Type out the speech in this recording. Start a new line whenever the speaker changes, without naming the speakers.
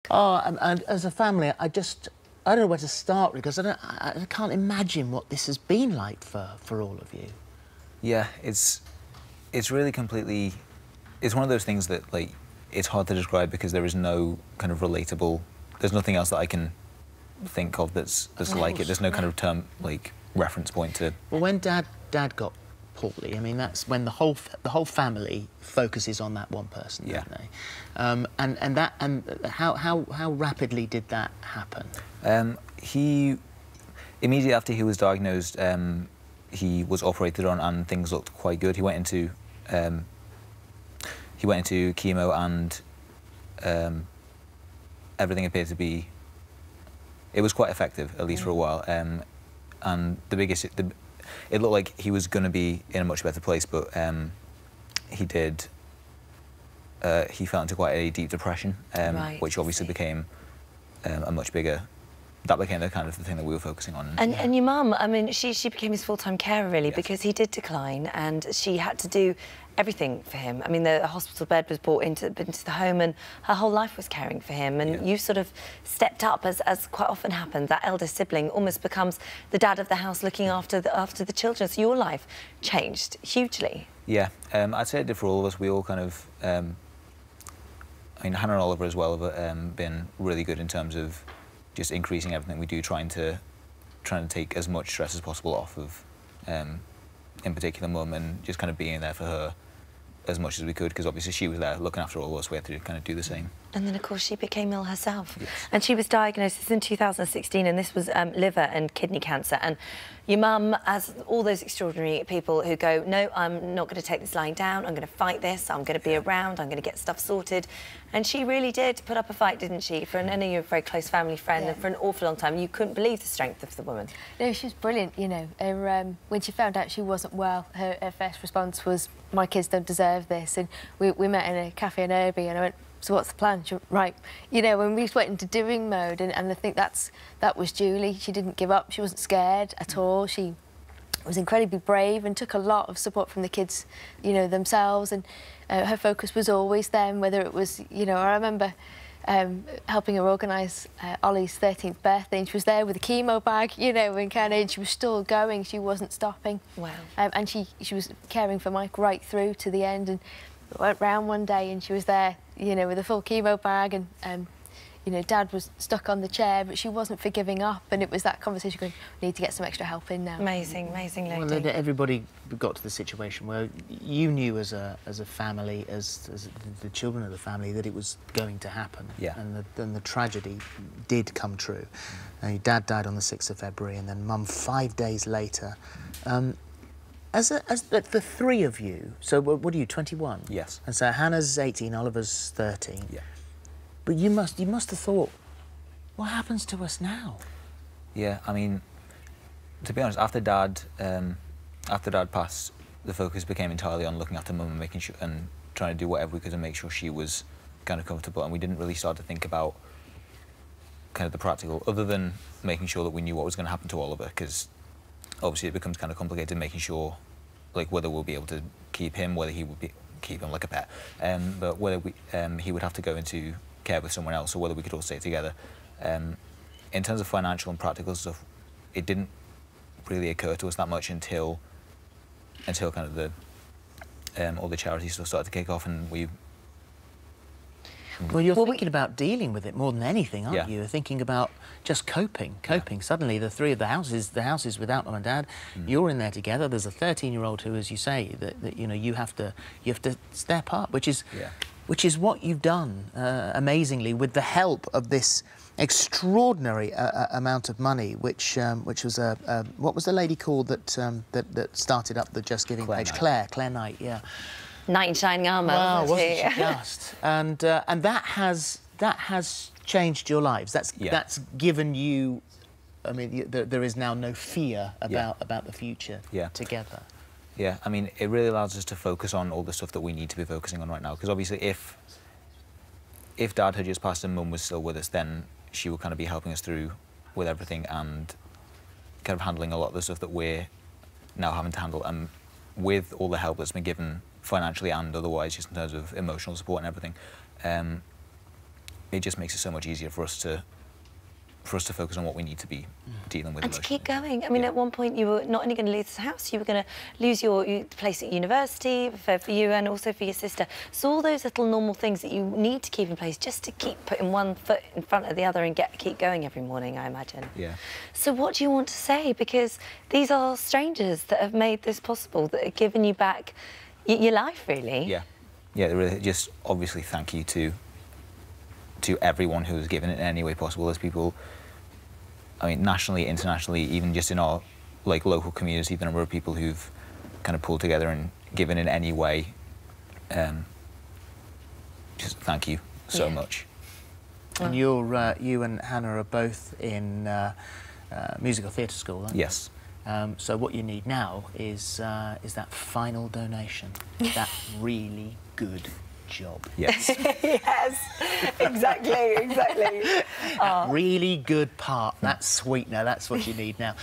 Oh, and as a family, I don't know where to start because I can't imagine what this has been like for all of you.
Yeah, it's really completely. It's one of those things that like it's hard to describe because there is no kind of relatable. There's nothing else that I can think of that's like it. There's no kind of term like reference point to.
Well, when Dad got poorly, I mean that's when the whole family focuses on that one person,
Yeah.
don't they? And how rapidly did that happen?
He immediately after he was diagnosed, he was operated on and things looked quite good. He went into chemo and everything appeared to be. It was quite effective, at least for a while. And it looked like he was going to be in a much better place, but he fell into quite a deep depression, which obviously became a much bigger. That became the kind of the thing that we were focusing on.
And your mum, I mean, she became his full-time carer, really,
yes.
because he did decline and she had to do everything for him. I mean, the hospital bed was brought into the home and her whole life was caring for him. And you sort of stepped up, as quite often happens. That elder sibling almost becomes the dad of the house looking after the children. So your life changed hugely.
Yeah, I'd say it did for all of us. We all kind of... I mean, Hannah and Oliver as well have been really good in terms of just increasing everything we do, trying to take as much stress as possible off of, in particular, Mum, and just kind of being there for her as much as we could, because obviously she was there looking after all of us. We had to kind of do the same.
And then, of course, she became ill herself.
Yes.
And she was diagnosed in 2016, and this was liver and kidney cancer. And your mum, as all those extraordinary people who go, no, I'm not going to take this lying down, I'm going to fight this, I'm going to be around, I'm going to get stuff sorted. And she really did put up a fight, didn't she? For I know you're a very close family friend, and for an awful long time, you couldn't believe the strength of the woman.
No, she was brilliant, you know. When she found out she wasn't well, her first response was, my kids don't deserve this. And we met in a cafe in Irby, and I went, so what's the plan? She went, right. You know, when we just went into doing mode, and I think that was Julie. She didn't give up. She wasn't scared at all. She was incredibly brave and took a lot of support from the kids, you know, themselves. And her focus was always them, whether it was, you know, I remember helping her organise Ollie's 13th birthday, and she was there with a chemo bag, you know, and she was still going. She wasn't stopping.
Wow.
And she was caring for Mike right through to the end. And went round one day and she was there, you know, with a full chemo bag, and you know, Dad was stuck on the chair, but she wasn't for giving up. And it was that conversation going, we need to get some extra help in now.
Amazing, amazing lady.
Well, then everybody got to the situation where you knew as a family, as the children of the family, that it was going to happen.
Yeah.
And the tragedy did come true. And your dad died on the 6th of February, and then Mum 5 days later. As the three of you, so what are you, 21?
Yes.
And so Hannah's 18, Oliver's 13.
Yeah.
But you must have thought, what happens to us now?
Yeah, I mean, to be honest, after Dad passed, the focus became entirely on looking after Mum and making sure and trying to do whatever we could to make sure she was kind of comfortable, and we didn't really start to think about kind of the practical, other than making sure that we knew what was going to happen to Oliver, because obviously it becomes kind of complicated making sure, like, whether we'll be able to keep him, whether he would keep him like a pet, but whether he would have to go into care with someone else, or whether we could all stay together. In terms of financial and practical stuff, it didn't really occur to us that much until kind of the all the charity stuff started to kick off, and we.
Well, you're thinking about dealing with it more than anything, aren't
Yeah.
you? You're thinking about just coping. Yeah. Suddenly, the three of the houses without Mum and Dad, you're in there together. There's a 13-year-old who, as you say, that you know, you have to step up, which is what you've done amazingly, with the help of this extraordinary amount of money, which was what was the lady called that started up the Just Giving page? Claire Knight, yeah.
Knight in shining armour.
Wow, wasn't she just? And that has changed your lives. That's given you. I mean, there is now no fear about the future together.
Yeah, I mean, it really allows us to focus on all the stuff that we need to be focusing on right now. Because obviously, if Dad had just passed and Mum was still with us, then she would kind of be helping us through with everything and kind of handling a lot of the stuff that we're now having to handle. And with all the help that's been given financially and otherwise, just in terms of emotional support and everything, it just makes it so much easier for us to focus on what we need to be dealing with.
And to keep going. I mean, at one point you were not only going to lose the house, you were going to lose your place at university for you and also for your sister. So all those little normal things that you need to keep in place just to keep putting one foot in front of the other and keep going every morning, I imagine.
Yeah.
So what do you want to say? Because these are strangers that have made this possible, that have given you back your life, really.
Yeah. Yeah, really, just obviously thank you to everyone who has given it in any way possible. There's people, I mean, nationally, internationally, even just in our local community, the number of people who've kind of pulled together and given in any way. Just thank you so much.
And you and Hannah are both in musical theatre school, aren't you?
Yes.
So what you need now is that final donation, that really good job.
Yes.
Yes, exactly.
That really good part, that sweetener, that's what you need now.